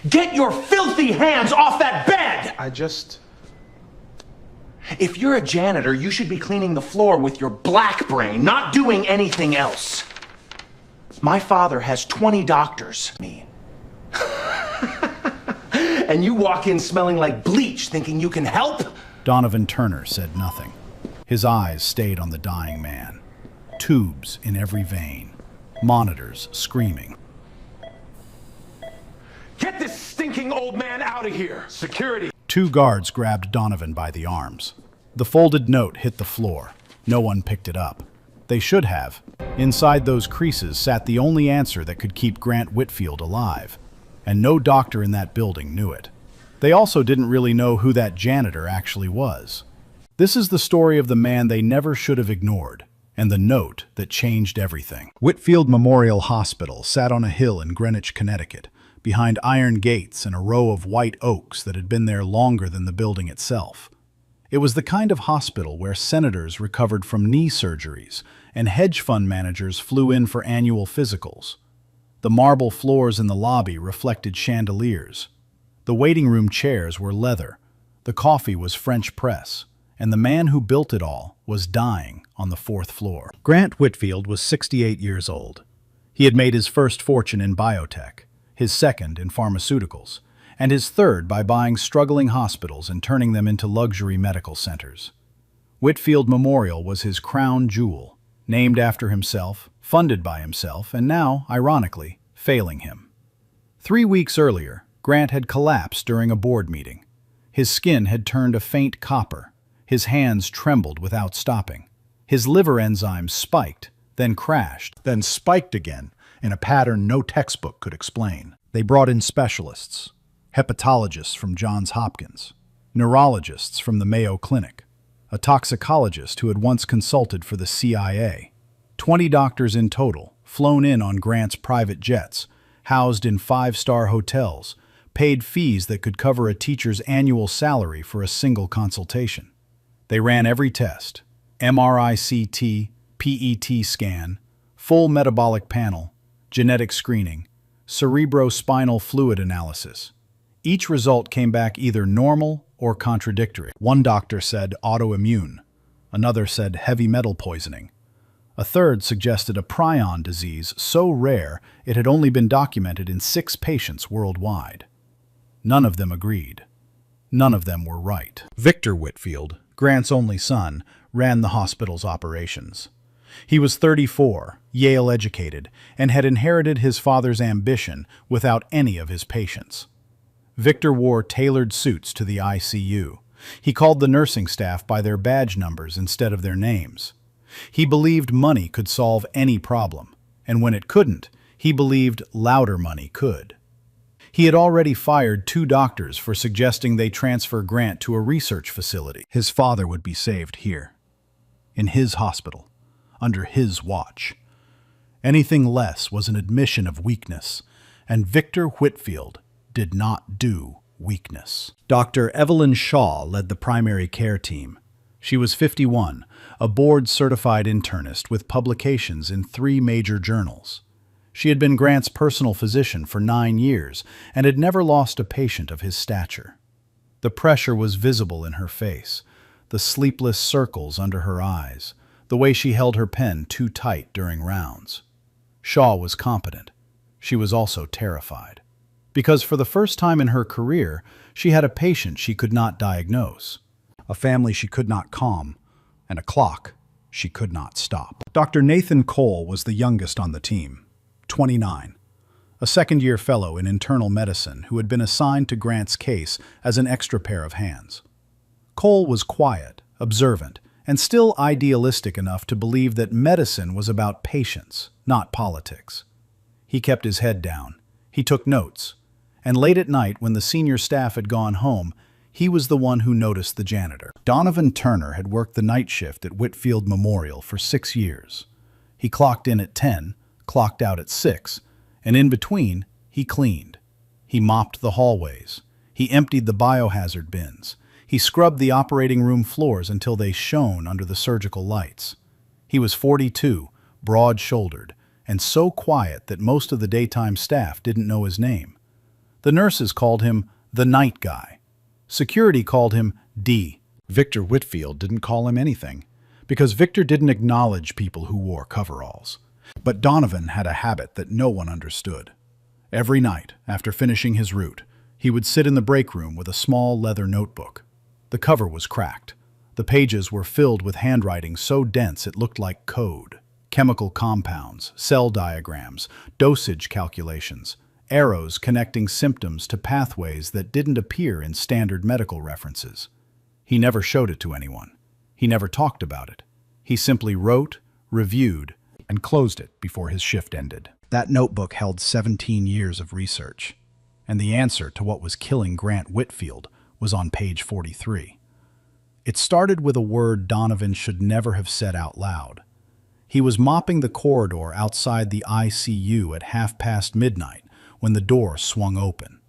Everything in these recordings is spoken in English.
Get your filthy hands off that bed! If you're a janitor, you should be cleaning the floor with your black brain, not doing anything else. My father has 20 doctors. Me. And you walk in smelling like bleach, thinking you can help? Donovan Turner said nothing. His eyes stayed on the dying man. Tubes in every vein. Monitors screaming. Get this stinking old man out of here! Security! 2 guards grabbed Donovan by the arms. The folded note hit the floor. No one picked it up. They should have. Inside those creases sat the only answer that could keep Grant Whitfield alive. And no doctor in that building knew it. They also didn't really know who that janitor actually was. This is the story of the man they never should have ignored, and the note that changed everything. Whitfield Memorial Hospital sat on a hill in Greenwich, Connecticut, behind iron gates and a row of white oaks that had been there longer than the building itself. It was the kind of hospital where senators recovered from knee surgeries and hedge fund managers flew in for annual physicals. The marble floors in the lobby reflected chandeliers. The waiting room chairs were leather. The coffee was French press. And the man who built it all was dying on the 4th floor. Grant Whitfield was 68 years old. He had made his first fortune in biotech, his second in pharmaceuticals, and his third by buying struggling hospitals and turning them into luxury medical centers. Whitfield Memorial was his crown jewel, named after himself, funded by himself, and now, ironically, failing him. 3 weeks earlier, Grant had collapsed during a board meeting. His skin had turned a faint copper. His hands trembled without stopping. His liver enzymes spiked, then crashed, then spiked again, in a pattern no textbook could explain. They brought in specialists, hepatologists from Johns Hopkins, neurologists from the Mayo Clinic, a toxicologist who had once consulted for the CIA. 20 doctors in total, flown in on Grant's private jets, housed in 5-star hotels, paid fees that could cover a teacher's annual salary for a single consultation. They ran every test, MRI CT, PET scan, full metabolic panel, genetic screening, cerebrospinal fluid analysis. Each result came back either normal or contradictory. One doctor said autoimmune, another said heavy metal poisoning. A third suggested a prion disease so rare it had only been documented in 6 patients worldwide. None of them agreed. None of them were right. Victor Whitfield, Grant's only son, ran the hospital's operations. He was 34, Yale-educated, and had inherited his father's ambition without any of his patience. Victor wore tailored suits to the ICU. He called the nursing staff by their badge numbers instead of their names. He believed money could solve any problem, and when it couldn't, he believed louder money could. He had already fired 2 doctors for suggesting they transfer Grant to a research facility. His father would be saved here, in his hospital, under his watch. Anything less was an admission of weakness, and Victor Whitfield did not do weakness. Dr. Evelyn Shaw led the primary care team. She was 51, a board-certified internist with publications in 3 major journals. She had been Grant's personal physician for 9 years and had never lost a patient of his stature. The pressure was visible in her face, the sleepless circles under her eyes, the way she held her pen too tight during rounds. Shaw was competent. She was also terrified. Because for the first time in her career, she had a patient she could not diagnose, a family she could not calm, and a clock she could not stop. Dr. Nathan Cole was the youngest on the team, 29, a second-year fellow in internal medicine who had been assigned to Grant's case as an extra pair of hands. Cole was quiet, observant, and still idealistic enough to believe that medicine was about patients, not politics. He kept his head down. He took notes. And late at night, when the senior staff had gone home, he was the one who noticed the janitor. Donovan Turner had worked the night shift at Whitfield Memorial for 6 years. He clocked in at 10, clocked out at 6, and in between, he cleaned. He mopped the hallways. He emptied the biohazard bins. He scrubbed the operating room floors until they shone under the surgical lights. He was 42, broad-shouldered, and so quiet that most of the daytime staff didn't know his name. The nurses called him the night guy. Security called him D. Victor Whitfield didn't call him anything, because Victor didn't acknowledge people who wore coveralls. But Donovan had a habit that no one understood. Every night, after finishing his route, he would sit in the break room with a small leather notebook. The cover was cracked. The pages were filled with handwriting so dense it looked like code. Chemical compounds, cell diagrams, dosage calculations, arrows connecting symptoms to pathways that didn't appear in standard medical references. He never showed it to anyone. He never talked about it. He simply wrote, reviewed, and closed it before his shift ended. That notebook held 17 years of research, and the answer to what was killing Grant Whitfield was on page 43. It started with a word Donovan should never have said out loud. He was mopping the corridor outside the ICU at midnight when the door swung open.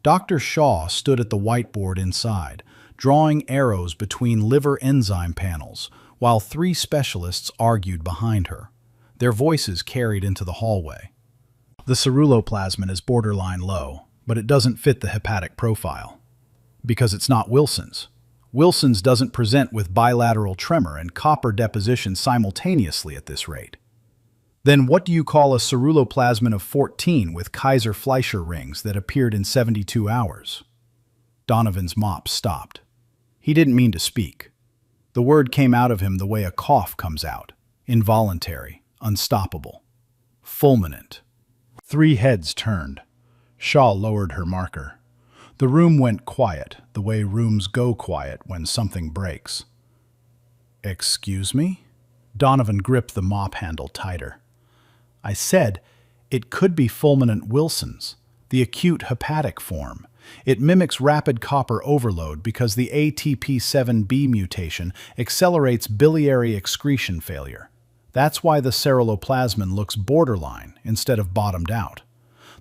Dr. Shaw stood at the whiteboard inside, drawing arrows between liver enzyme panels, while 3 specialists argued behind her. Their voices carried into the hallway. The ceruloplasmin is borderline low, but it doesn't fit the hepatic profile. Because it's not Wilson's. Wilson's doesn't present with bilateral tremor and copper deposition simultaneously at this rate. Then what do you call a ceruloplasmin of 14 with Kaiser-Fleischer rings that appeared in 72 hours? Donovan's mop stopped. He didn't mean to speak. The word came out of him the way a cough comes out, involuntary, unstoppable, fulminant. 3 heads turned. Shaw lowered her marker. The room went quiet, the way rooms go quiet when something breaks. Excuse me? Donovan gripped the mop handle tighter. I said, it could be fulminant Wilson's, the acute hepatic form. It mimics rapid copper overload because the ATP7B mutation accelerates biliary excretion failure. That's why the ceruloplasmin looks borderline instead of bottomed out.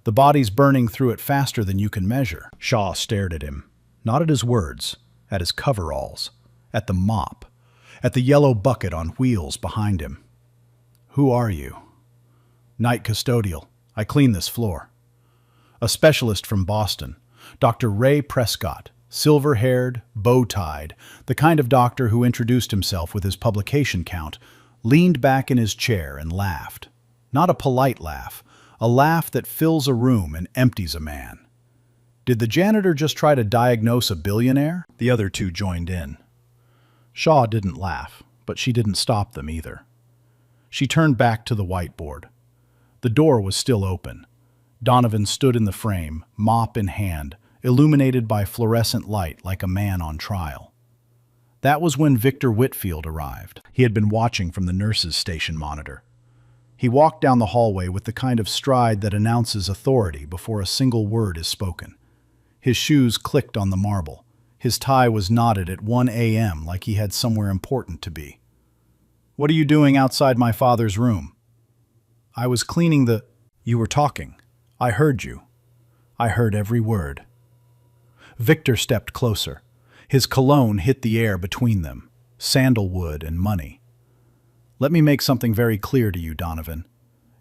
The body's burning through it faster than you can measure. Shaw stared at him, not at his words, at his coveralls, at the mop, at the yellow bucket on wheels behind him. Who are you? Night custodial. I clean this floor. A specialist from Boston, Dr. Ray Prescott, silver-haired, bow-tied, the kind of doctor who introduced himself with his publication count, leaned back in his chair and laughed. Not a polite laugh, a laugh that fills a room and empties a man. Did the janitor just try to diagnose a billionaire? The other 2 joined in. Shaw didn't laugh, but she didn't stop them either. She turned back to the whiteboard. The door was still open. Donovan stood in the frame, mop in hand, illuminated by fluorescent light like a man on trial. That was when Victor Whitfield arrived. He had been watching from the nurse's station monitor. He walked down the hallway with the kind of stride that announces authority before a single word is spoken. His shoes clicked on the marble. His tie was knotted at 1 a.m. like he had somewhere important to be. What are you doing outside my father's room? I was cleaning the... You were talking. I heard you. I heard every word. Victor stepped closer. His cologne hit the air between them, sandalwood and money. Let me make something very clear to you, Donovan.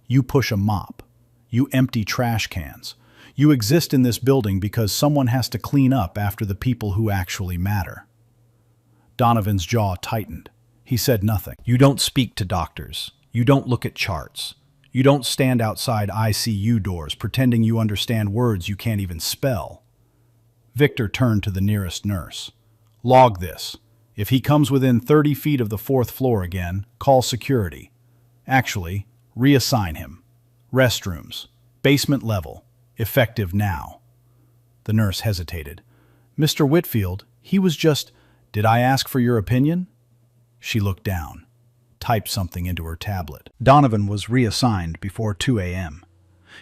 You push a mop. You empty trash cans. You exist in this building because someone has to clean up after the people who actually matter. Donovan's jaw tightened. He said nothing. You don't speak to doctors. You don't look at charts. You don't stand outside ICU doors pretending you understand words you can't even spell. Victor turned to the nearest nurse. Log this. If he comes within 30 feet of the 4th floor again, call security. Actually, reassign him. Restrooms. Basement level. Effective now. The nurse hesitated. Mr. Whitfield, he was just... Did I ask for your opinion? She looked down. Typed something into her tablet. Donovan was reassigned before 2 a.m.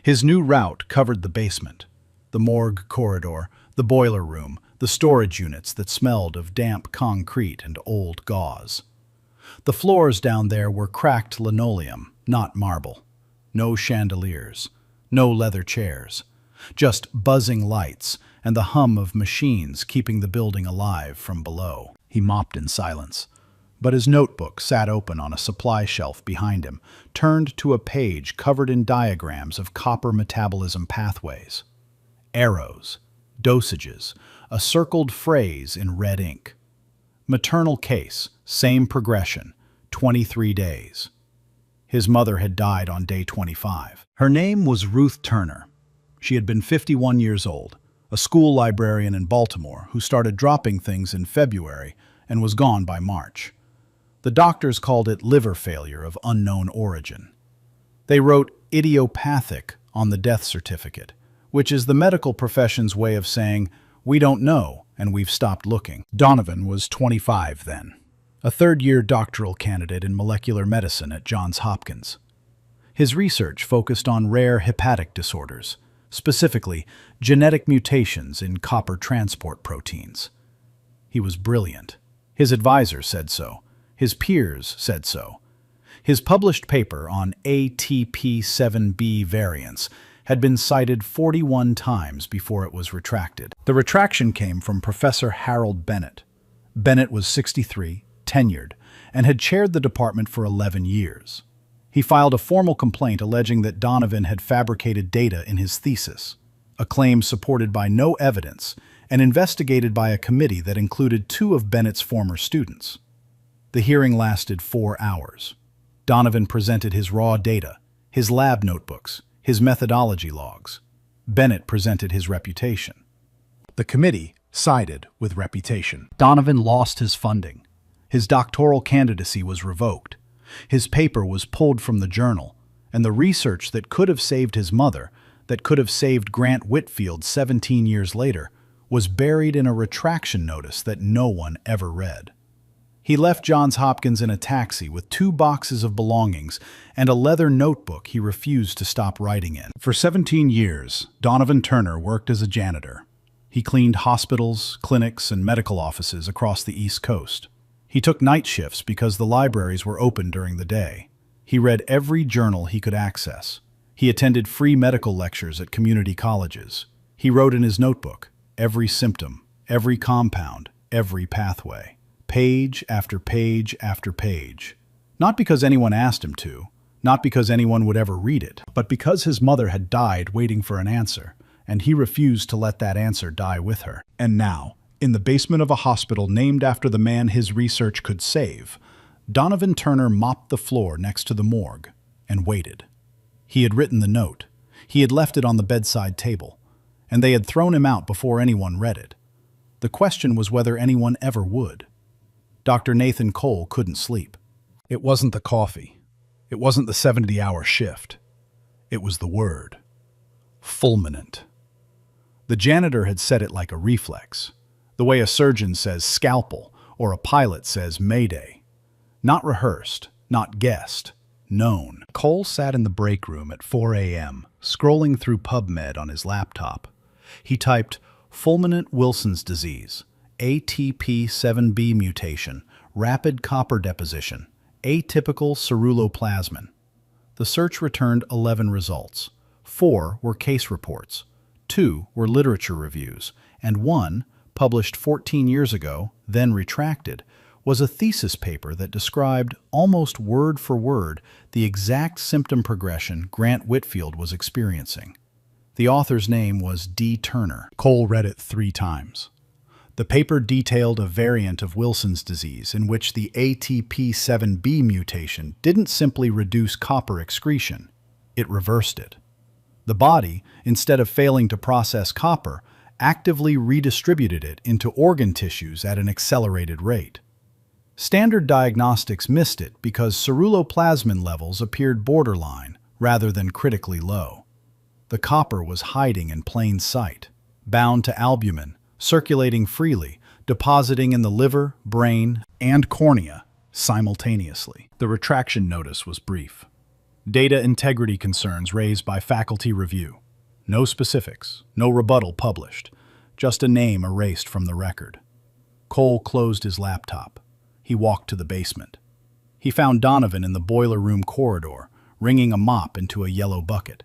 His new route covered the basement, the morgue corridor, the boiler room, the storage units that smelled of damp concrete and old gauze. The floors down there were cracked linoleum, not marble. No chandeliers, no leather chairs, just buzzing lights and the hum of machines keeping the building alive from below. He mopped in silence. But his notebook sat open on a supply shelf behind him, turned to a page covered in diagrams of copper metabolism pathways. arrows, dosages, a circled phrase in red ink. Maternal case, same progression, 23 days. His mother had died on day 25. Her name was Ruth Turner. She had been 51 years old, a school librarian in Baltimore who started dropping things in February and was gone by March. The doctors called it liver failure of unknown origin. They wrote idiopathic on the death certificate, which is the medical profession's way of saying, we don't know and we've stopped looking. Donovan was 25 then, a third-year doctoral candidate in molecular medicine at Johns Hopkins. His research focused on rare hepatic disorders, specifically genetic mutations in copper transport proteins. He was brilliant. His advisor said so. His peers said so. His published paper on ATP7B variants had been cited 41 times before it was retracted. The retraction came from Professor Harold Bennett. Bennett was 63, tenured, and had chaired the department for 11 years. He filed a formal complaint alleging that Donovan had fabricated data in his thesis, a claim supported by no evidence and investigated by a committee that included 2 of Bennett's former students. The hearing lasted 4 hours. Donovan presented his raw data, his lab notebooks, his methodology logs. Bennett presented his reputation. The committee sided with reputation. Donovan lost his funding. His doctoral candidacy was revoked. His paper was pulled from the journal, and the research that could have saved his mother, that could have saved Grant Whitfield 17 years later, was buried in a retraction notice that no one ever read. He left Johns Hopkins in a taxi with 2 boxes of belongings and a leather notebook he refused to stop writing in. For 17 years, Donovan Turner worked as a janitor. He cleaned hospitals, clinics, and medical offices across the East Coast. He took night shifts because the libraries were open during the day. He read every journal he could access. He attended free medical lectures at community colleges. He wrote in his notebook every symptom, every compound, every pathway. Page after page after page. Not because anyone asked him to, not because anyone would ever read it, but because his mother had died waiting for an answer, and he refused to let that answer die with her. And now, in the basement of a hospital named after the man his research could save, Donovan Turner mopped the floor next to the morgue and waited. He had written the note. He had left it on the bedside table, and they had thrown him out before anyone read it. The question was whether anyone ever would. Dr. Nathan Cole couldn't sleep. It wasn't the coffee. It wasn't the 70-hour shift. It was the word. Fulminant. The janitor had said it like a reflex, the way a surgeon says scalpel or a pilot says mayday. Not rehearsed, not guessed, known. Cole sat in the break room at 4 a.m., scrolling through PubMed on his laptop. He typed fulminant Wilson's disease, ATP7B mutation, rapid copper deposition, atypical ceruloplasmin. The search returned 11 results. 4 were case reports, 2 were literature reviews, and 1, published 14 years ago, then retracted, was a thesis paper that described, almost word for word, the exact symptom progression Grant Whitfield was experiencing. The author's name was D. Turner. Cole read it 3 times. The paper detailed a variant of Wilson's disease in which the ATP7B mutation didn't simply reduce copper excretion, it reversed it. The body, instead of failing to process copper, actively redistributed it into organ tissues at an accelerated rate. Standard diagnostics missed it because ceruloplasmin levels appeared borderline rather than critically low. The copper was hiding in plain sight, bound to albumin, circulating freely, depositing in the liver, brain, and cornea simultaneously. The retraction notice was brief. Data integrity concerns raised by faculty review. No specifics, no rebuttal published, just a name erased from the record. Cole closed his laptop. He walked to the basement. He found Donovan in the boiler room corridor, wringing a mop into a yellow bucket.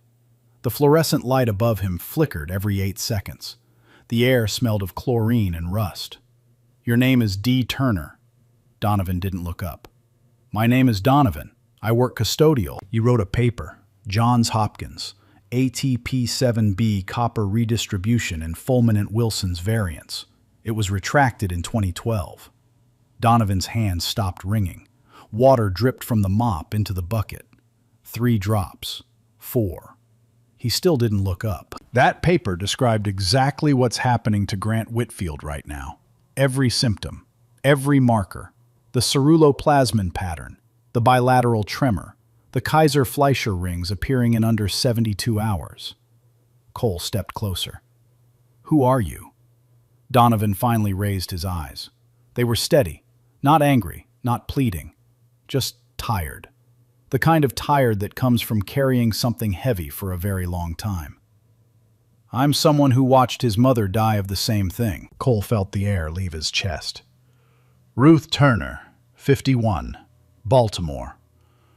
The fluorescent light above him flickered every 8 seconds. The air smelled of chlorine and rust. "Your name is D. Turner." Donovan didn't look up. "My name is Donovan. I work custodial." "You wrote a paper. Johns Hopkins. ATP7B copper redistribution in Fulminant-Wilson's variants. It was retracted in 2012. Donovan's hand stopped wringing. Water dripped from the mop into the bucket. 3 drops. 4. He still didn't look up. That paper described exactly what's happening to Grant Whitfield right now. Every symptom, every marker, the ceruloplasmin pattern, the bilateral tremor, the Kaiser-Fleischer rings appearing in under 72 hours. Cole stepped closer. "Who are you?" Donovan finally raised his eyes. They were steady, not angry, not pleading, just tired. The kind of tired that comes from carrying something heavy for a very long time. "I'm someone who watched his mother die of the same thing." Cole felt the air leave his chest. "Ruth Turner, 51, Baltimore.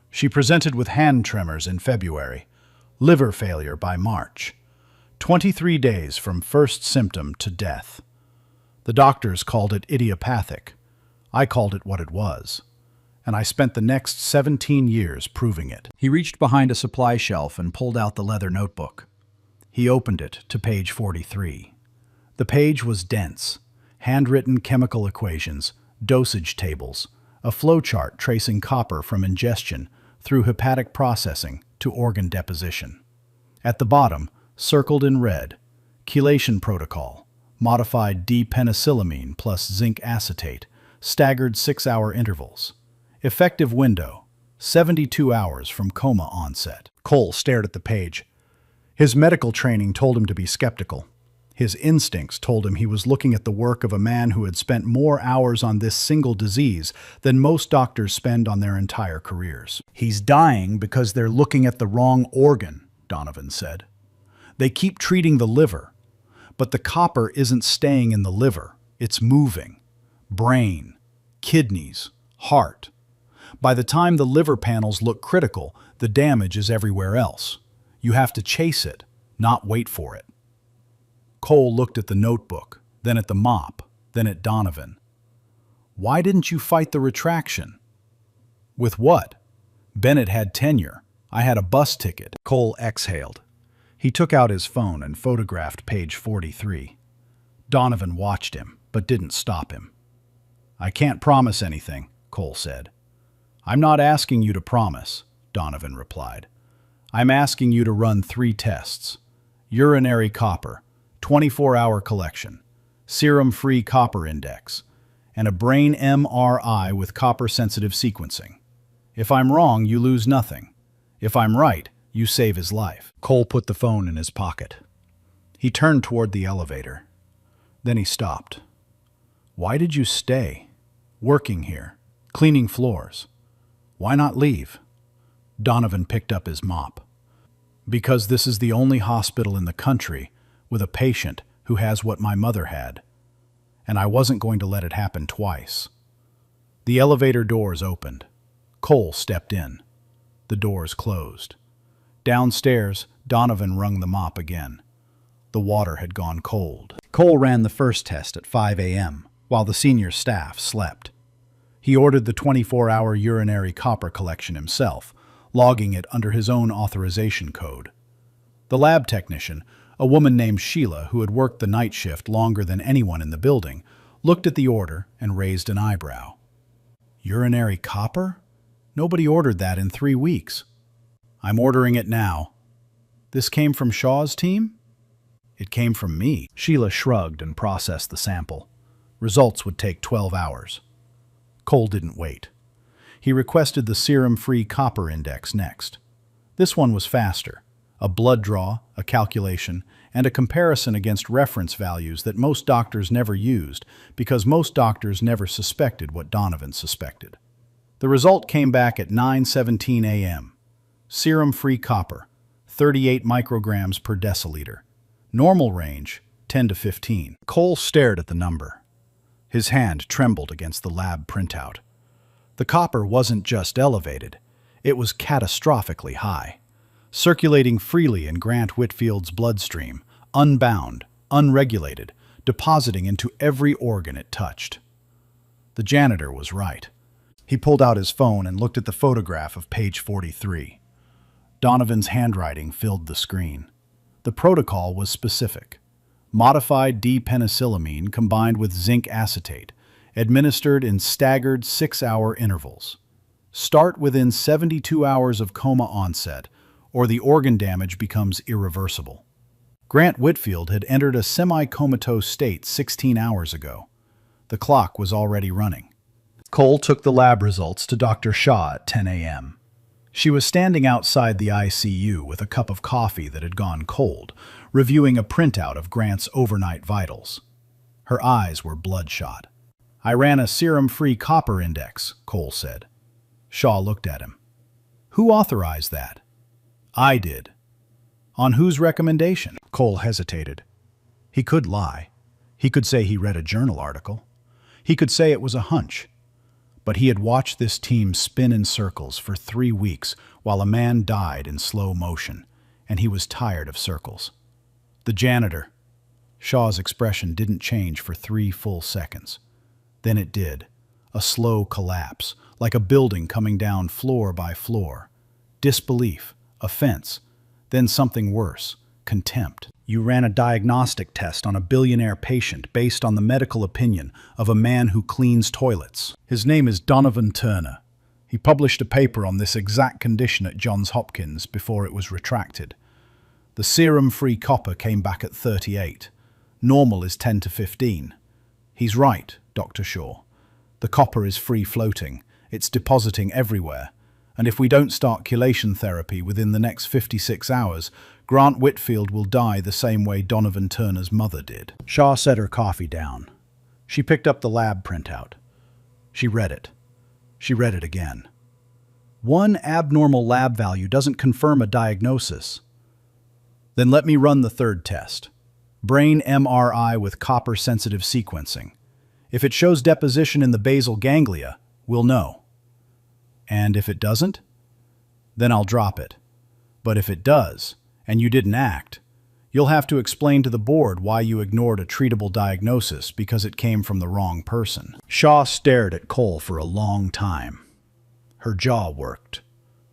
She presented with hand tremors in February, liver failure by March. 23 days from first symptom to death. The doctors called it idiopathic. I called it what it was. And I spent the next 17 years proving it." He reached behind a supply shelf and pulled out the leather notebook. He opened it to page 43. The page was dense, handwritten chemical equations, dosage tables, a flowchart tracing copper from ingestion through hepatic processing to organ deposition. At the bottom, circled in red, chelation protocol, modified D-penicillamine plus zinc acetate, staggered 6-hour intervals. Effective window, 72 hours from coma onset. Cole stared at the page. His medical training told him to be skeptical. His instincts told him he was looking at the work of a man who had spent more hours on this single disease than most doctors spend on their entire careers. "He's dying because they're looking at the wrong organ," Donovan said. "They keep treating the liver, but the copper isn't staying in the liver. It's moving. Brain, kidneys, heart. By the time the liver panels look critical, the damage is everywhere else. You have to chase it, not wait for it." Cole looked at the notebook, then at the mop, then at Donovan. "Why didn't you fight the retraction?" "With what? Bennett had tenure. I had a bus ticket." Cole exhaled. He took out his phone and photographed page 43. Donovan watched him, but didn't stop him. "I can't promise anything," Cole said. "I'm not asking you to promise," Donovan replied. "I'm asking you to run 3 tests. Urinary copper, 24-hour collection, serum-free copper index, and a brain MRI with copper-sensitive sequencing. If I'm wrong, you lose nothing. If I'm right, you save his life." Cole put the phone in his pocket. He turned toward the elevator. Then he stopped. "Why did you stay? Working here, cleaning floors. Why not leave?" Donovan picked up his mop. "Because this is the only hospital in the country with a patient who has what my mother had, and I wasn't going to let it happen twice." The elevator doors opened. Cole stepped in. The doors closed. Downstairs, Donovan wrung the mop again. The water had gone cold. Cole ran the first test at 5 a.m., while the senior staff slept. He ordered the 24-hour urinary copper collection himself, logging it under his own authorization code. The lab technician, a woman named Sheila who had worked the night shift longer than anyone in the building, looked at the order and raised an eyebrow. "Urinary copper? Nobody ordered that in 3 weeks." "I'm ordering it now." "This came from Shaw's team?" "It came from me." Sheila shrugged and processed the sample. Results would take 12 hours. Cole didn't wait. He requested the serum-free copper index next. This one was faster. A blood draw, a calculation, and a comparison against reference values that most doctors never used because most doctors never suspected what Donovan suspected. The result came back at 9:17 a.m. Serum-free copper, 38 micrograms per deciliter. Normal range, 10 to 15. Cole stared at the number. His hand trembled against the lab printout. The copper wasn't just elevated, it was catastrophically high, circulating freely in Grant Whitfield's bloodstream, unbound, unregulated, depositing into every organ it touched. The janitor was right. He pulled out his phone and looked at the photograph of page 43. Donovan's handwriting filled the screen. The protocol was specific. Modified D-penicillamine combined with zinc acetate, administered in staggered 6-hour intervals. Start within 72 hours of coma onset, or the organ damage becomes irreversible. Grant Whitfield had entered a semi-comatose state 16 hours ago. The clock was already running. Cole took the lab results to Dr. Shaw at 10 a.m. She was standing outside the ICU with a cup of coffee that had gone cold, reviewing a printout of Grant's overnight vitals. Her eyes were bloodshot. "I ran a serum-free copper index," Cole said. Shaw looked at him. "Who authorized that?" "I did." "On whose recommendation?" Cole hesitated. He could lie. He could say he read a journal article. He could say it was a hunch. But he had watched this team spin in circles for 3 weeks while a man died in slow motion, and he was tired of circles. "The janitor." Shaw's expression didn't change for 3 full seconds. Then it did. A slow collapse, like a building coming down floor by floor. Disbelief, offense, then something worse, contempt. "You ran a diagnostic test on a billionaire patient based on the medical opinion of a man who cleans toilets. His name is Donovan Turner. He published a paper on this exact condition at Johns Hopkins before it was retracted. The serum-free copper came back at 38. Normal is 10 to 15. He's right, Dr. Shaw. The copper is free-floating. It's depositing everywhere. And if we don't start chelation therapy within the next 56 hours, Grant Whitfield will die the same way Donovan Turner's mother did." Shaw set her coffee down. She picked up the lab printout. She read it. She read it again. "One abnormal lab value doesn't confirm a diagnosis." "Then let me run the third test. Brain MRI with copper-sensitive sequencing. If it shows deposition in the basal ganglia, we'll know. And if it doesn't? Then I'll drop it. But if it does, and you didn't act, you'll have to explain to the board why you ignored a treatable diagnosis because it came from the wrong person." Shaw stared at Cole for a long time. Her jaw worked.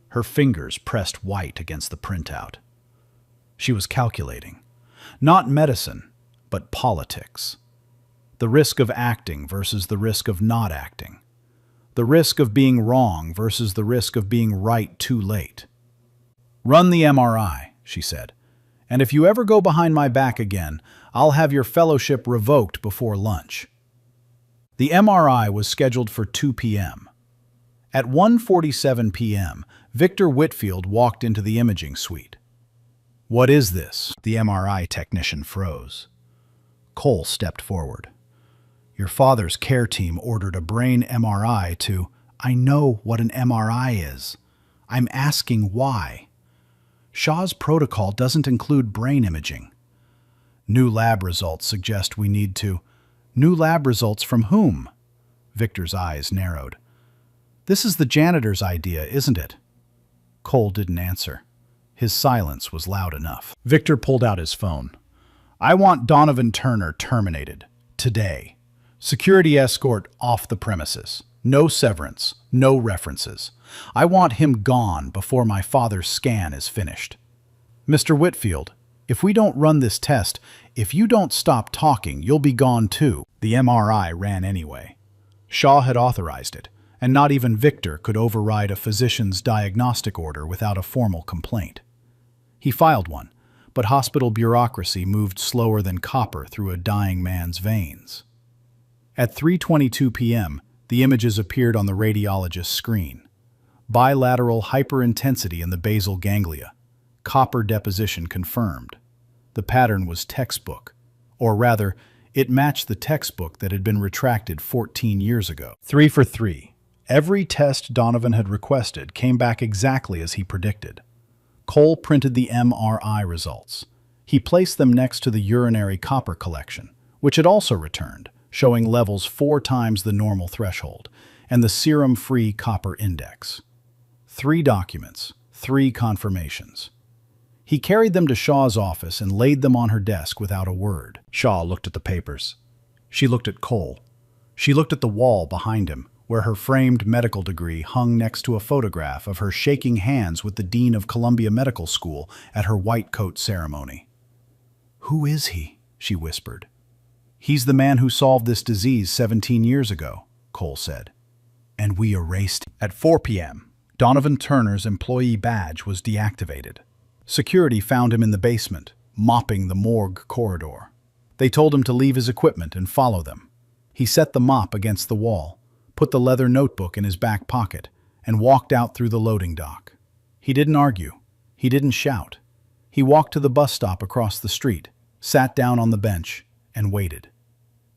Her fingers pressed white against the printout. She was calculating. Not medicine, but politics. The risk of acting versus the risk of not acting. The risk of being wrong versus the risk of being right too late. "Run the MRI," she said. "And if you ever go behind my back again, I'll have your fellowship revoked before lunch." The MRI was scheduled for 2 p.m. At 1:47 p.m., Victor Whitfield walked into the imaging suite. "What is this?" The MRI technician froze. Cole stepped forward. "Your father's care team ordered a brain MRI to—" "I know what an MRI is. I'm asking why. Shaw's protocol doesn't include brain imaging." "New lab results suggest we need to—" "New lab results from whom?" Victor's eyes narrowed. "This is the janitor's idea, isn't it?" Cole didn't answer. His silence was loud enough. Victor pulled out his phone. "I want Donovan Turner terminated. Today. Security escort off the premises. No severance. No references. I want him gone before my father's scan is finished. Mr. Whitfield, if we don't run this test, if you don't stop talking, you'll be gone too." The MRI ran anyway. Shaw had authorized it, and not even Victor could override a physician's diagnostic order without a formal complaint. He filed one, but hospital bureaucracy moved slower than copper through a dying man's veins. At 3:22 p.m., the images appeared on the radiologist's screen. Bilateral hyperintensity in the basal ganglia. Copper deposition confirmed. The pattern was textbook, or rather, it matched the textbook that had been retracted 14 years ago. 3 for 3. Every test Donovan had requested came back exactly as he predicted. Cole printed the MRI results. He placed them next to the urinary copper collection, which had also returned, showing levels 4 times the normal threshold, and the serum-free copper index. 3 documents, 3 confirmations. He carried them to Shaw's office and laid them on her desk without a word. Shaw looked at the papers. She looked at Cole. She looked at the wall behind him, where her framed medical degree hung next to a photograph of her shaking hands with the dean of Columbia Medical School at her white coat ceremony. "Who is he?" she whispered. "He's the man who solved this disease 17 years ago," Cole said. "And we erased." At 4 p.m., Donovan Turner's employee badge was deactivated. Security found him in the basement, mopping the morgue corridor. They told him to leave his equipment and follow them. He set the mop against the wall, put the leather notebook in his back pocket, and walked out through the loading dock. He didn't argue. He didn't shout. He walked to the bus stop across the street, sat down on the bench, and waited.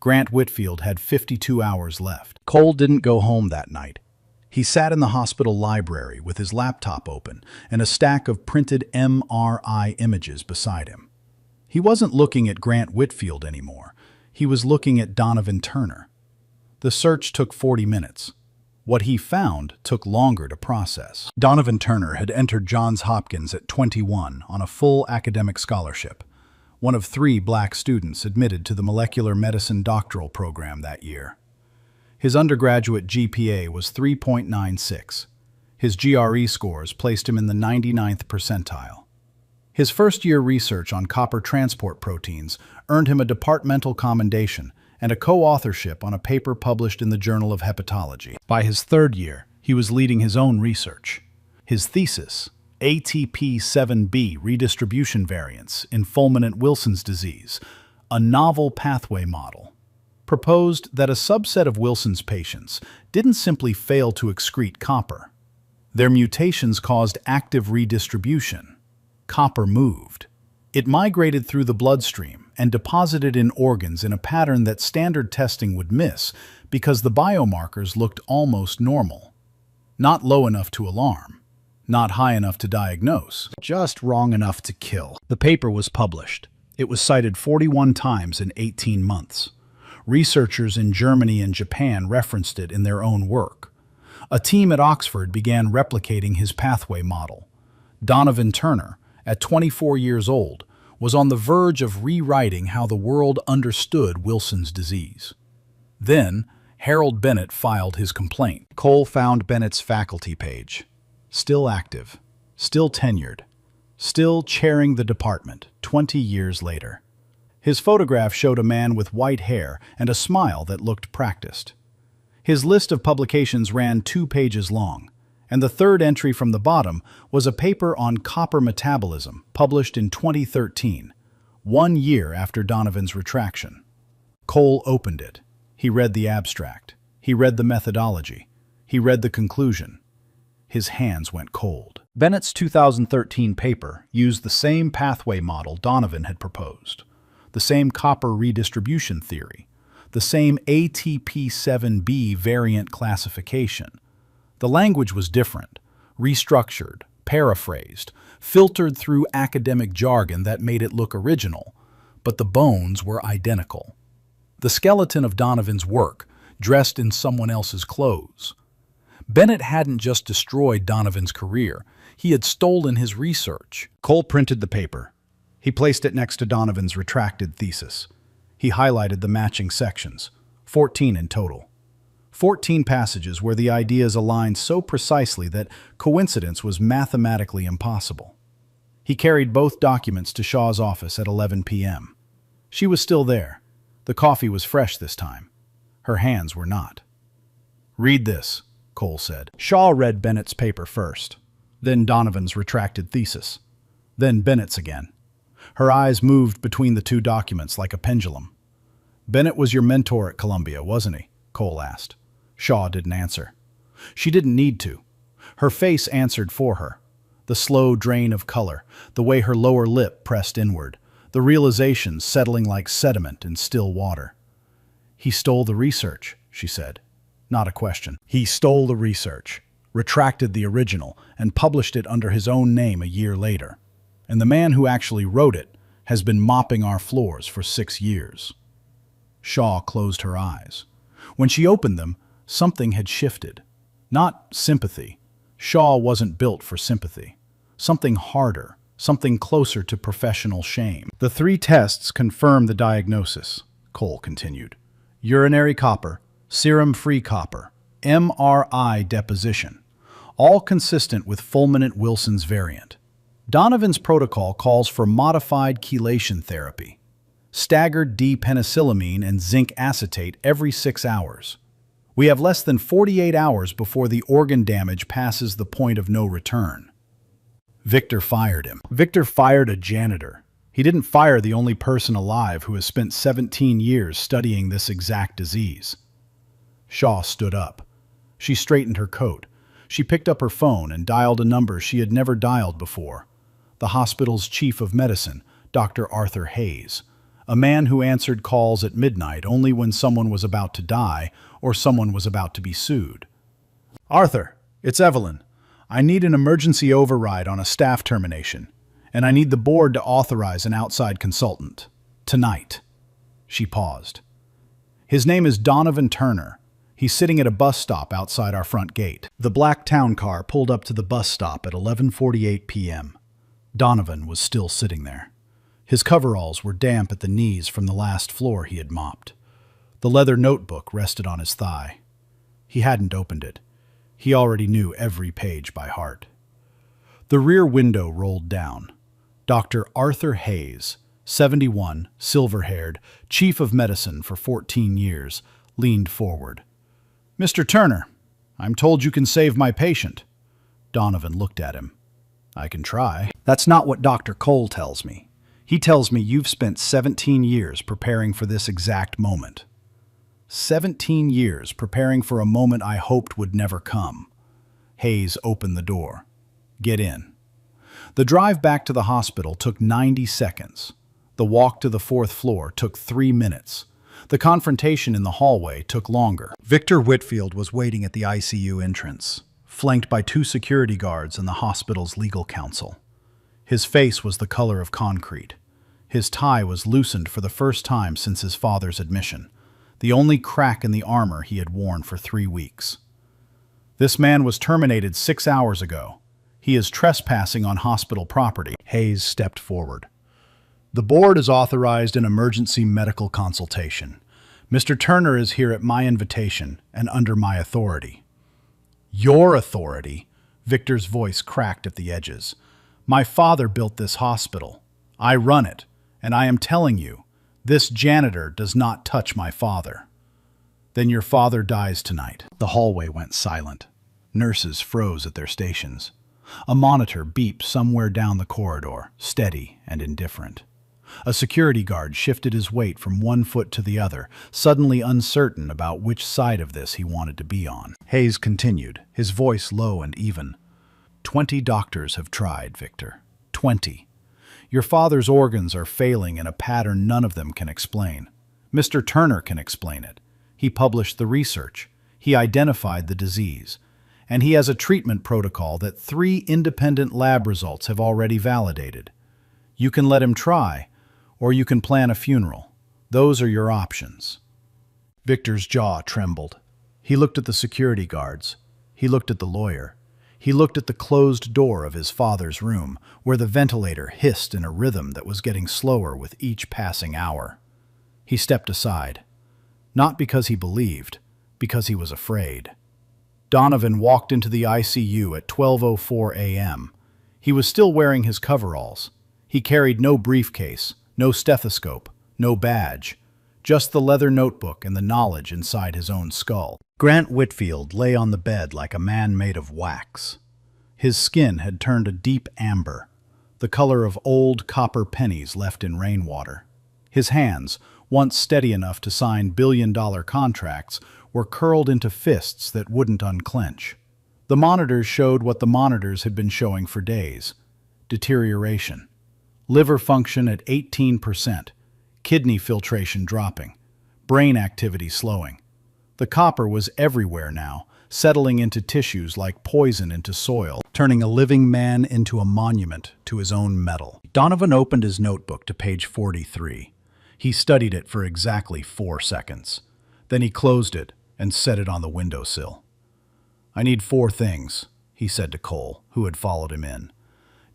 Grant Whitfield had 52 hours left. Cole didn't go home that night. He sat in the hospital library with his laptop open and a stack of printed MRI images beside him. He wasn't looking at Grant Whitfield anymore. He was looking at Donovan Turner. The search took 40 minutes. What he found took longer to process. Donovan Turner had entered Johns Hopkins at 21 on a full academic scholarship, one of 3 black students admitted to the molecular medicine doctoral program that year. His undergraduate GPA was 3.96. His GRE scores placed him in the 99th percentile. His first-year research on copper transport proteins earned him a departmental commendation and a co-authorship on a paper published in the Journal of Hepatology. By his 3rd year, he was leading his own research. His thesis, ATP7B redistribution variants in fulminant Wilson's disease, a novel pathway model, proposed that a subset of Wilson's patients didn't simply fail to excrete copper. Their mutations caused active redistribution. Copper moved. It migrated through the bloodstream and deposited in organs in a pattern that standard testing would miss because the biomarkers looked almost normal. Not low enough to alarm, not high enough to diagnose, just wrong enough to kill. The paper was published. It was cited 41 times in 18 months. Researchers in Germany and Japan referenced it in their own work. A team at Oxford began replicating his pathway model. Donovan Turner, at 24 years old, was on the verge of rewriting how the world understood Wilson's disease. Then, Harold Bennett filed his complaint. Cole found Bennett's faculty page. Still active, still tenured, still chairing the department 20 years later. His photograph showed a man with white hair and a smile that looked practiced. His list of publications ran 2 pages long, and the 3rd entry from the bottom was a paper on copper metabolism published in 2013, 1 year after Donovan's retraction. Cole opened it. He read the abstract. He read the methodology. He read the conclusion. His hands went cold. Bennett's 2013 paper used the same pathway model Donovan had proposed, the same copper redistribution theory, the same ATP7B variant classification. The language was different, restructured, paraphrased, filtered through academic jargon that made it look original, but the bones were identical. The skeleton of Donovan's work, dressed in someone else's clothes. Bennett hadn't just destroyed Donovan's career, he had stolen his research. Cole printed the paper. He placed it next to Donovan's retracted thesis. He highlighted the matching sections, 14 in total. 14 passages where the ideas aligned so precisely that coincidence was mathematically impossible. He carried both documents to Shaw's office at 11 p.m. She was still there. The coffee was fresh this time. Her hands were not. "Read this," Cole said. Shaw read Bennett's paper first, then Donovan's retracted thesis, then Bennett's again. Her eyes moved between the 2 documents like a pendulum. "Bennett was your mentor at Columbia, wasn't he?" Cole asked. Shaw didn't answer. She didn't need to. Her face answered for her. The slow drain of color, the way her lower lip pressed inward, the realization settling like sediment in still water. "He stole the research," she said. Not a question. "He stole the research, retracted the original, and published it under his own name a year later. And the man who actually wrote it has been mopping our floors for 6 years." Shaw closed her eyes. When she opened them, something had shifted. Not sympathy. Shaw wasn't built for sympathy. Something harder, something closer to professional shame. "The 3 tests confirm the diagnosis," Cole continued. "Urinary copper, serum-free copper, MRI deposition, all consistent with fulminant-Wilson's variant. Donovan's protocol calls for modified chelation therapy, staggered D-penicillamine and zinc acetate every 6 hours. We have less than 48 hours before the organ damage passes the point of no return. Victor fired him. Victor fired a janitor. He didn't fire the only person alive who has spent 17 years studying this exact disease. Shaw stood up. She straightened her coat. She picked up her phone and dialed a number she had never dialed before. The hospital's chief of medicine, Dr. Arthur Hayes, a man who answered calls at midnight only when someone was about to die or someone was about to be sued. "Arthur, it's Evelyn. I need an emergency override on a staff termination, and I need the board to authorize an outside consultant. Tonight." She paused. "His name is Donovan Turner. He's sitting at a bus stop outside our front gate." The black town car pulled up to the bus stop at 11:48 p.m. Donovan was still sitting there. His coveralls were damp at the knees from the last floor he had mopped. The leather notebook rested on his thigh. He hadn't opened it. He already knew every page by heart. The rear window rolled down. Dr. Arthur Hayes, 71, silver-haired, chief of medicine for 14 years, leaned forward. "Mr. Turner, I'm told you can save my patient." Donovan looked at him. "I can try." "That's not what Dr. Cole tells me. He tells me you've spent 17 years preparing for this exact moment." 17 years preparing for a moment I hoped would never come. Hayes opened the door. "Get in." The drive back to the hospital took 90 seconds. The walk to the 4th floor took 3 minutes. The confrontation in the hallway took longer. Victor Whitfield was waiting at the ICU entrance, flanked by 2 security guards and the hospital's legal counsel. His face was the color of concrete. His tie was loosened for the first time since his father's admission, the only crack in the armor he had worn for 3 weeks. "This man was terminated 6 hours ago. He is trespassing on hospital property." Hayes stepped forward. "The board has authorized an emergency medical consultation. Mr. Turner is here at my invitation and under my authority." "Your authority?" Victor's voice cracked at the edges. "My father built this hospital. I run it, and I am telling you, this janitor does not touch my father." "Then your father dies tonight." The hallway went silent. Nurses froze at their stations. A monitor beeped somewhere down the corridor, steady and indifferent. A security guard shifted his weight from one foot to the other, suddenly uncertain about which side of this he wanted to be on. Hayes continued, his voice low and even. 20 doctors have tried, Victor. 20. Your father's organs are failing in a pattern none of them can explain. Mr. Turner can explain it. He published the research. He identified the disease. And he has a treatment protocol that 3 independent lab results have already validated. You can let him try, or you can plan a funeral. Those are your options. Victor's jaw trembled. He looked at the security guards. He looked at the lawyer. He looked at the closed door of his father's room, where the ventilator hissed in a rhythm that was getting slower with each passing hour. He stepped aside. Not because he believed, because he was afraid. Donovan walked into the ICU at 12:04 a.m. He was still wearing his coveralls. He carried no briefcase, no stethoscope, no badge, just the leather notebook and the knowledge inside his own skull. Grant Whitfield lay on the bed like a man made of wax. His skin had turned a deep amber, the color of old copper pennies left in rainwater. His hands, once steady enough to sign billion-dollar contracts, were curled into fists that wouldn't unclench. The monitors showed what the monitors had been showing for days. Deterioration. Liver function at 18%, kidney filtration dropping, brain activity slowing. The copper was everywhere now, settling into tissues like poison into soil, turning a living man into a monument to his own metal. Donovan opened his notebook to page 43. He studied it for exactly 4 seconds. Then he closed it and set it on the windowsill. "I need 4 things," he said to Cole, who had followed him in.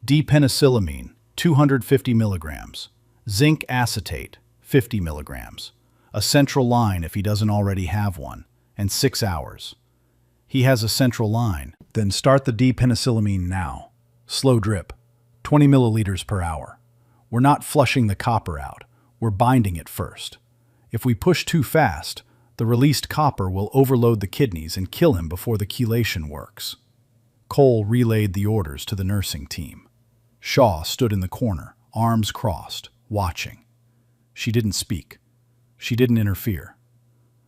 D-penicillamine, 250 milligrams. Zinc acetate, 50 milligrams. A central line if he doesn't already have one, and 6 hours. He has a central line. Then start the D-penicillamine now. Slow drip, 20 milliliters per hour. We're not flushing the copper out. We're binding it first. If we push too fast, the released copper will overload the kidneys and kill him before the chelation works. Cole relayed the orders to the nursing team. Shaw stood in the corner, arms crossed, watching. She didn't speak. She didn't interfere.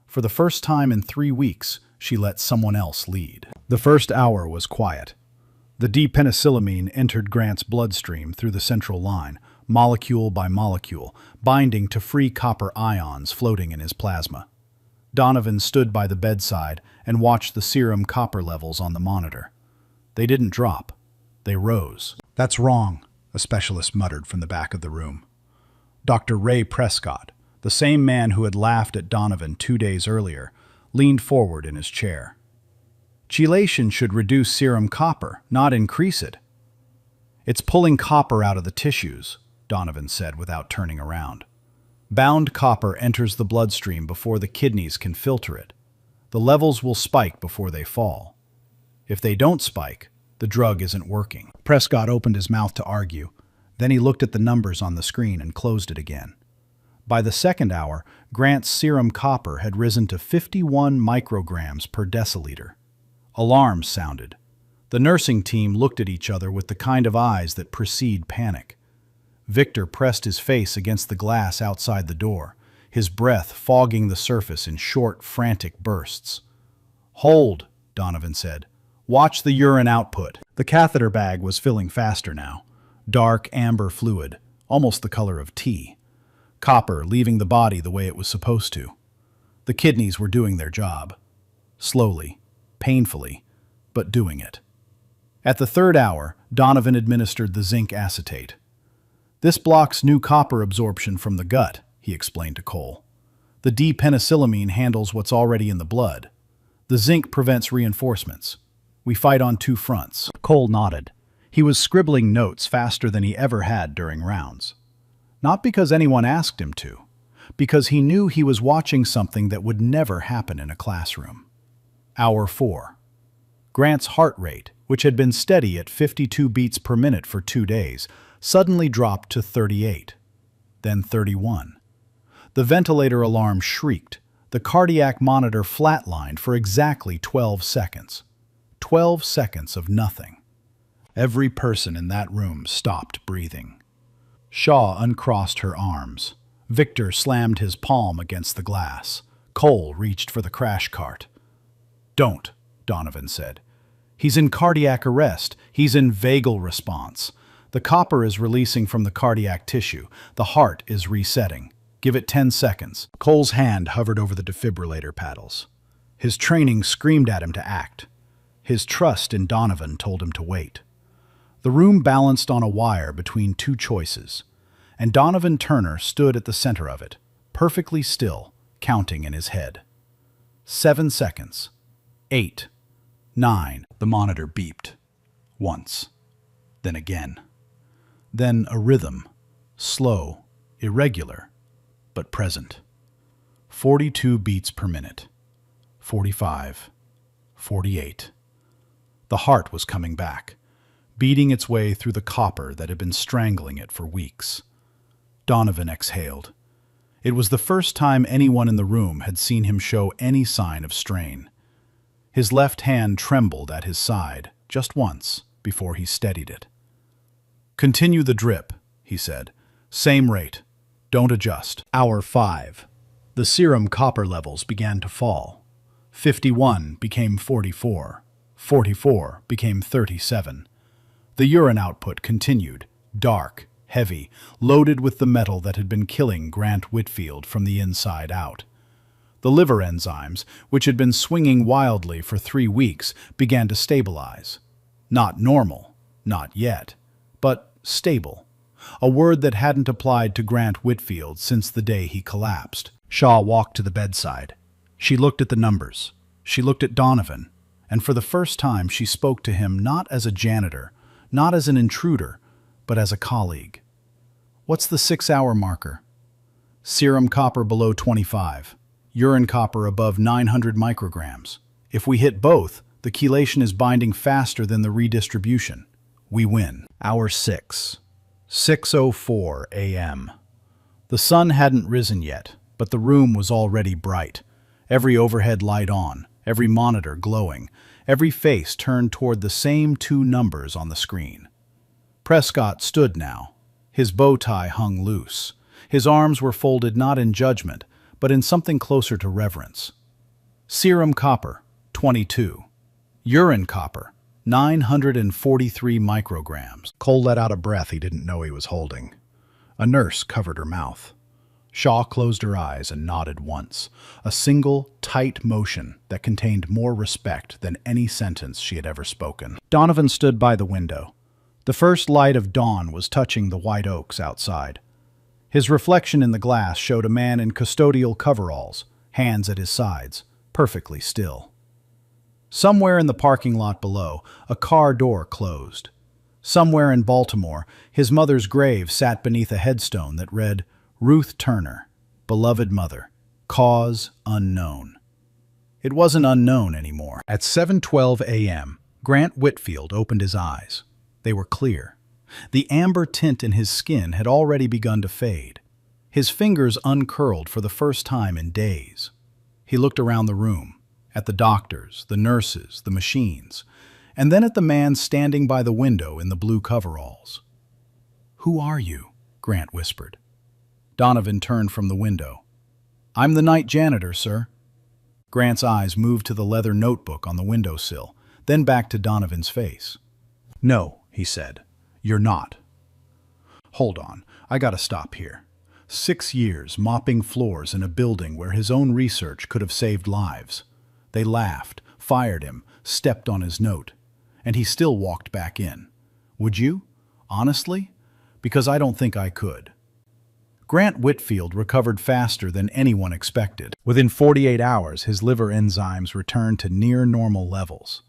For the first time in 3 weeks, she let someone else lead. The first hour was quiet. The D-penicillamine entered Grant's bloodstream through the central line, molecule by molecule, binding to free copper ions floating in his plasma. Donovan stood by the bedside and watched the serum copper levels on the monitor. They didn't drop. They rose. "That's wrong," a specialist muttered from the back of the room. Dr. Ray Prescott, the same man who had laughed at Donovan 2 days earlier, leaned forward in his chair. "Chelation should reduce serum copper, not increase it." "It's pulling copper out of the tissues," Donovan said without turning around. "Bound copper enters the bloodstream before the kidneys can filter it. The levels will spike before they fall. If they don't spike, the drug isn't working." Prescott opened his mouth to argue. Then he looked at the numbers on the screen and closed it again. By the second hour, Grant's serum copper had risen to 51 micrograms per deciliter. Alarms sounded. The nursing team looked at each other with the kind of eyes that precede panic. Victor pressed his face against the glass outside the door, his breath fogging the surface in short, frantic bursts. "Hold," Donovan said. "Watch the urine output." The catheter bag was filling faster now. Dark amber fluid, almost the color of tea. Copper leaving the body the way it was supposed to. The kidneys were doing their job. Slowly, painfully, but doing it. At the third hour, Donovan administered the zinc acetate. "This blocks new copper absorption from the gut," he explained to Cole. "The D-penicillamine handles what's already in the blood. The zinc prevents reinforcements. We fight on 2 fronts." Cole nodded. He was scribbling notes faster than he ever had during rounds. Not because anyone asked him to, because he knew he was watching something that would never happen in a classroom. Hour 4. Grant's heart rate, which had been steady at 52 beats per minute for 2 days, suddenly dropped to 38, then 31. The ventilator alarm shrieked. The cardiac monitor flatlined for exactly 12 seconds. 12 seconds of nothing. Every person in that room stopped breathing. Shaw uncrossed her arms. Victor slammed his palm against the glass. Cole reached for the crash cart. "Don't," Donovan said. "He's in cardiac arrest. He's in vagal response. The copper is releasing from the cardiac tissue. The heart is resetting. Give it 10 seconds." Cole's hand hovered over the defibrillator paddles. His training screamed at him to act. His trust in Donovan told him to wait. The room balanced on a wire between 2 choices, and Donovan Turner stood at the center of it, perfectly still, counting in his head. 7 seconds. 8. 9. The monitor beeped. Once. Then again. Then a rhythm. Slow, irregular, but present. 42 beats per minute. 45. 48. The heart was coming back, beating its way through the copper that had been strangling it for weeks. Donovan exhaled. It was the first time anyone in the room had seen him show any sign of strain. His left hand trembled at his side, just once, before he steadied it. "Continue the drip," he said. "Same rate. Don't adjust." Hour 5. The serum copper levels began to fall. 51 became 44. 44 became 37. The urine output continued, dark, heavy, loaded with the metal that had been killing Grant Whitfield from the inside out. The liver enzymes, which had been swinging wildly for 3 weeks, began to stabilize. Not normal, not yet, but stable. A word that hadn't applied to Grant Whitfield since the day he collapsed. Shaw walked to the bedside. She looked at the numbers. She looked at Donovan. And for the first time she spoke to him not as a janitor, not as an intruder, but as a colleague. "What's the 6-hour marker?" "Serum copper below 25. Urine copper above 900 micrograms. If we hit both, The chelation is binding faster than the redistribution. We win. Hour 6. 6:04 a.m. The sun hadn't risen yet, but the room was already bright. Every overhead light on, every monitor glowing, every face turned toward the same two numbers on the screen. Prescott stood now. His bow tie hung loose. His arms were folded not in judgment, but in something closer to reverence. Serum copper, 22. Urine copper, 943 micrograms. Cole let out a breath he didn't know he was holding. A nurse covered her mouth. Shaw closed her eyes and nodded once, a single, tight motion that contained more respect than any sentence she had ever spoken. Donovan stood by the window. The first light of dawn was touching the white oaks outside. His reflection in the glass showed a man in custodial coveralls, hands at his sides, perfectly still. Somewhere in the parking lot below, a car door closed. Somewhere in Baltimore, his mother's grave sat beneath a headstone that read, Ruth Turner, beloved mother, cause unknown. It wasn't unknown anymore. At 7:12 a.m., Grant Whitfield opened his eyes. They were clear. The amber tint in his skin had already begun to fade. His fingers uncurled for the first time in days. He looked around the room, at the doctors, the nurses, the machines, and then at the man standing by the window in the blue coveralls. "Who are you?" Grant whispered. Donovan turned from the window. "I'm the night janitor, sir." Grant's eyes moved to the leather notebook on the windowsill, then back to Donovan's face. "No," he said, "you're not." "Hold on, I gotta stop here. 6 years mopping floors in a building where his own research could have saved lives. They laughed, fired him, stepped on his note, and he still walked back in. Would you? Honestly? Because I don't think I could." Grant Whitfield recovered faster than anyone expected. Within 48 hours, his liver enzymes returned to near normal levels.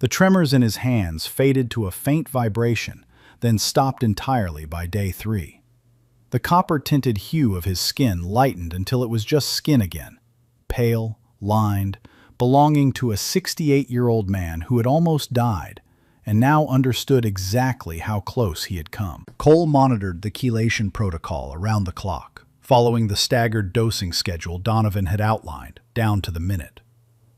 The tremors in his hands faded to a faint vibration, then stopped entirely by day 3. The copper-tinted hue of his skin lightened until it was just skin again, pale, lined, belonging to a 68-year-old man who had almost died and now understood exactly how close he had come. Cole monitored the chelation protocol around the clock, following the staggered dosing schedule Donovan had outlined, down to the minute.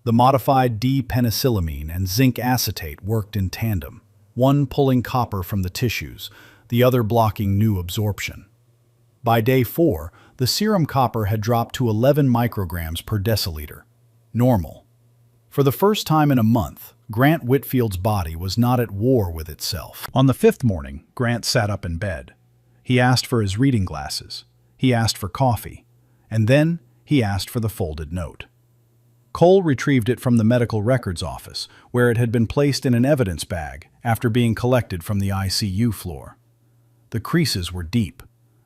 The modified D-penicillamine and zinc acetate worked in tandem, one pulling copper from the tissues, the other blocking new absorption. By day 4, the serum copper had dropped to 11 micrograms per deciliter. Normal. For the first time in a month, Grant Whitfield's body was not at war with itself. On the 5th morning, Grant sat up in bed. He asked for his reading glasses. He asked for coffee. And then he asked for the folded note. Cole retrieved it from the medical records office, where it had been placed in an evidence bag after being collected from the ICU floor. The creases were deep.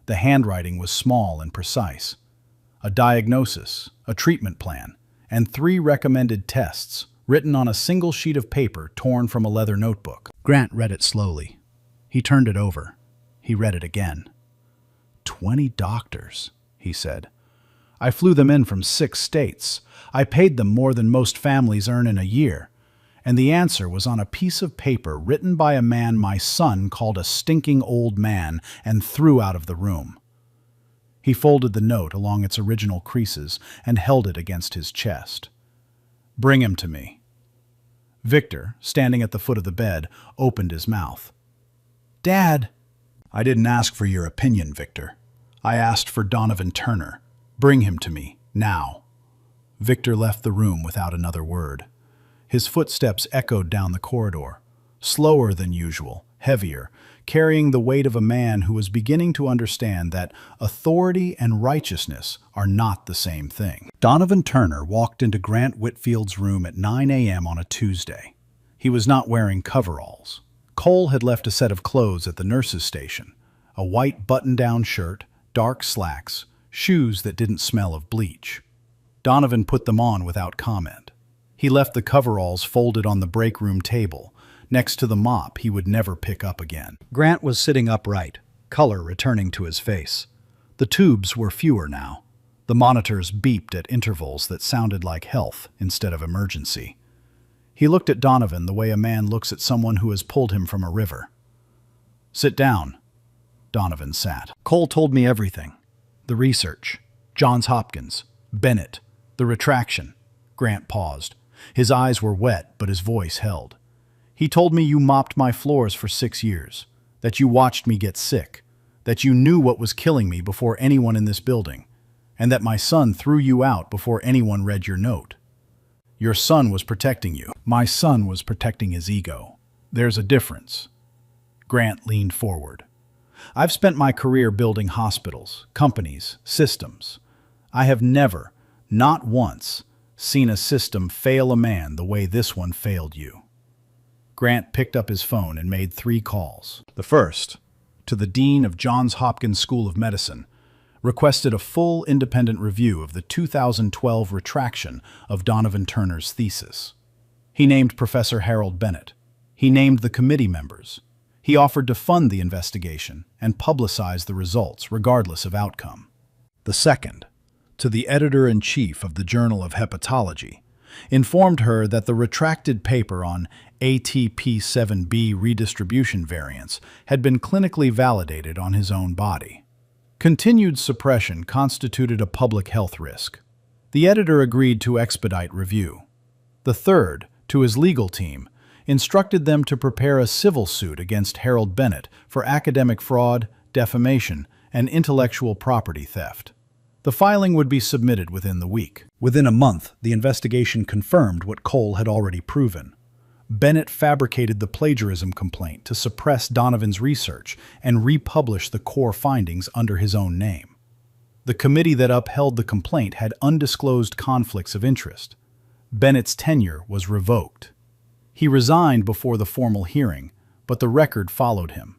The handwriting was small and precise. A diagnosis, a treatment plan, and 3 recommended tests, written on a single sheet of paper torn from a leather notebook. Grant read it slowly. He turned it over. He read it again. 20 doctors, he said. I flew them in from 6 states. I paid them more than most families earn in a year. And the answer was on a piece of paper written by a man my son called a stinking old man and threw out of the room. He folded the note along its original creases and held it against his chest. "Bring him to me." Victor, standing at the foot of the bed, opened his mouth. "Dad!" "I didn't ask for your opinion, Victor. I asked for Donovan Turner. Bring him to me, now." Victor left the room without another word. His footsteps echoed down the corridor, slower than usual, heavier, carrying the weight of a man who was beginning to understand that authority and righteousness are not the same thing. Donovan Turner walked into Grant Whitfield's room at 9 a.m. on a Tuesday. He was not wearing coveralls. Cole had left a set of clothes at the nurse's station, a white button-down shirt, dark slacks, shoes that didn't smell of bleach. Donovan put them on without comment. He left the coveralls folded on the break room table, next to the mop he would never pick up again. Grant was sitting upright, color returning to his face. The tubes were fewer now. The monitors beeped at intervals that sounded like health instead of emergency. He looked at Donovan the way a man looks at someone who has pulled him from a river. "Sit down." Donovan sat. "Cole told me everything. The research, Johns Hopkins, Bennett, the retraction." Grant paused. His eyes were wet, but his voice held. "He told me you mopped my floors for 6 years, that you watched me get sick, that you knew what was killing me before anyone in this building, and that my son threw you out before anyone read your note. Your son was protecting you. My son was protecting his ego. There's a difference." Grant leaned forward. "I've spent my career building hospitals, companies, systems. I have never, not once, seen a system fail a man the way this one failed you." Grant picked up his phone and made 3 calls. The first, to the dean of Johns Hopkins School of Medicine, requested a full independent review of the 2012 retraction of Donovan Turner's thesis. He named Professor Harold Bennett. He named the committee members. He offered to fund the investigation and publicize the results regardless of outcome. The second, to the editor-in-chief of the Journal of Hepatology, informed her that the retracted paper on ATP7B redistribution variants had been clinically validated on his own body. Continued suppression constituted a public health risk. The editor agreed to expedite review. The third, to his legal team, instructed them to prepare a civil suit against Harold Bennett for academic fraud, defamation, and intellectual property theft. The filing would be submitted within the week. Within a month, the investigation confirmed what Cole had already proven. Bennett fabricated the plagiarism complaint to suppress Donovan's research and republish the core findings under his own name. The committee that upheld the complaint had undisclosed conflicts of interest. Bennett's tenure was revoked. He resigned before the formal hearing, but the record followed him,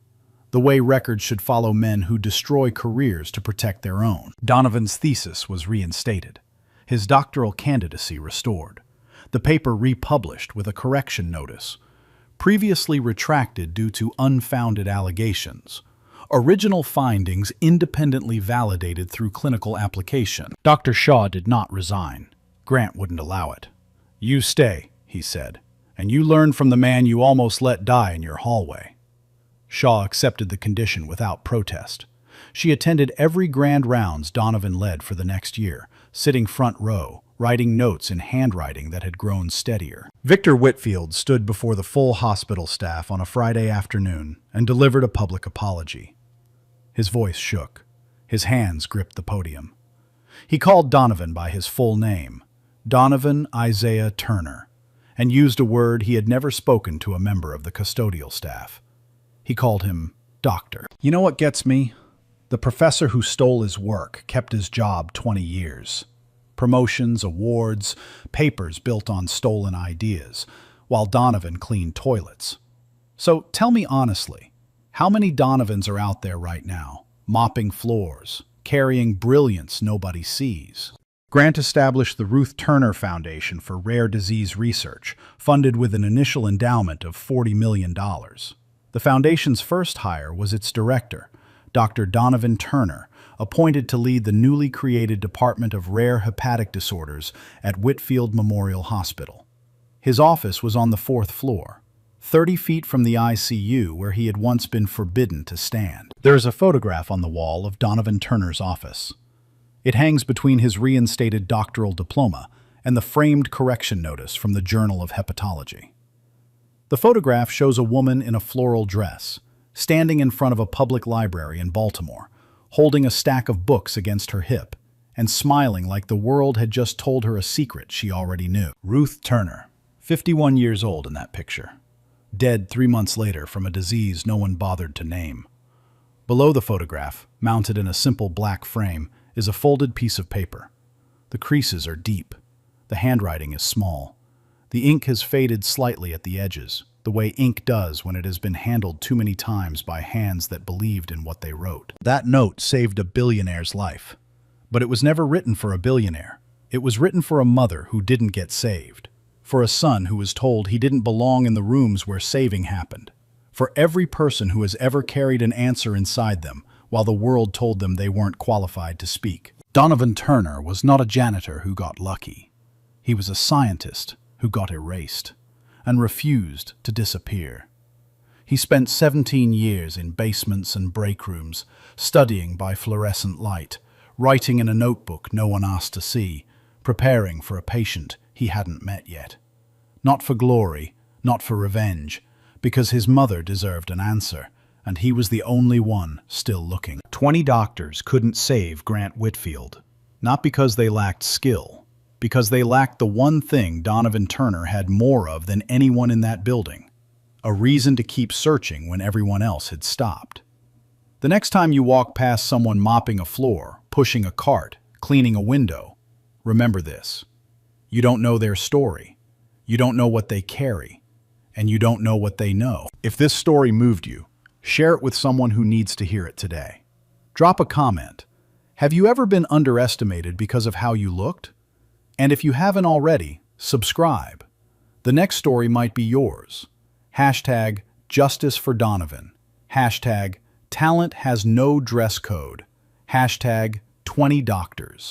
the way records should follow men who destroy careers to protect their own. Donovan's thesis was reinstated, his doctoral candidacy restored. The paper republished with a correction notice, previously retracted due to unfounded allegations. Original findings independently validated through clinical application. Dr. Shaw did not resign. Grant wouldn't allow it. "You stay," he said, "and you learn from the man you almost let die in your hallway." Shaw accepted the condition without protest. She attended every grand rounds Donovan led for the next year, sitting front row, writing notes in handwriting that had grown steadier. Victor Whitfield stood before the full hospital staff on a Friday afternoon and delivered a public apology. His voice shook. His hands gripped the podium. He called Donovan by his full name, Donovan Isaiah Turner, and used a word he had never spoken to a member of the custodial staff. He called him Doctor. "You know what gets me? The professor who stole his work kept his job 20 years. Promotions, awards, papers built on stolen ideas, while Donovan cleaned toilets. So tell me honestly, how many Donovans are out there right now, mopping floors, carrying brilliance nobody sees?" Grant established the Ruth Turner Foundation for Rare Disease Research, funded with an initial endowment of $40 million. The foundation's first hire was its director, Dr. Donovan Turner, appointed to lead the newly created Department of Rare Hepatic Disorders at Whitfield Memorial Hospital. His office was on the 4th floor, 30 feet from the ICU where he had once been forbidden to stand. There is a photograph on the wall of Donovan Turner's office. It hangs between his reinstated doctoral diploma and the framed correction notice from the Journal of Hepatology. The photograph shows a woman in a floral dress, standing in front of a public library in Baltimore, holding a stack of books against her hip, and smiling like the world had just told her a secret she already knew. Ruth Turner, 51 years old in that picture, dead 3 months later from a disease no one bothered to name. Below the photograph, mounted in a simple black frame, is a folded piece of paper. The creases are deep. The handwriting is small. The ink has faded slightly at the edges, the way ink does when it has been handled too many times by hands that believed in what they wrote. That note saved a billionaire's life. But it was never written for a billionaire. It was written for a mother who didn't get saved. For a son who was told he didn't belong in the rooms where saving happened. For every person who has ever carried an answer inside them, while the world told them they weren't qualified to speak. Donovan Turner was not a janitor who got lucky. He was a scientist who got erased. and refused to disappear. He spent 17 years in basements and break rooms, studying by fluorescent light, writing in a notebook no one asked to see, preparing for a patient he hadn't met yet. Not for glory, not for revenge, because his mother deserved an answer, and he was the only one still looking. 20 doctors couldn't save Grant Whitfield, not because they lacked skill, because they lacked the one thing Donovan Turner had more of than anyone in that building: a reason to keep searching when everyone else had stopped. The next time you walk past someone mopping a floor, pushing a cart, cleaning a window, remember this: you don't know their story, you don't know what they carry, and you don't know what they know. If this story moved you, share it with someone who needs to hear it today. Drop a comment. Have you ever been underestimated because of how you looked? And if you haven't already, subscribe. The next story might be yours. Hashtag Justice for Donovan. Hashtag Talent has no dress code. Hashtag 20 doctors.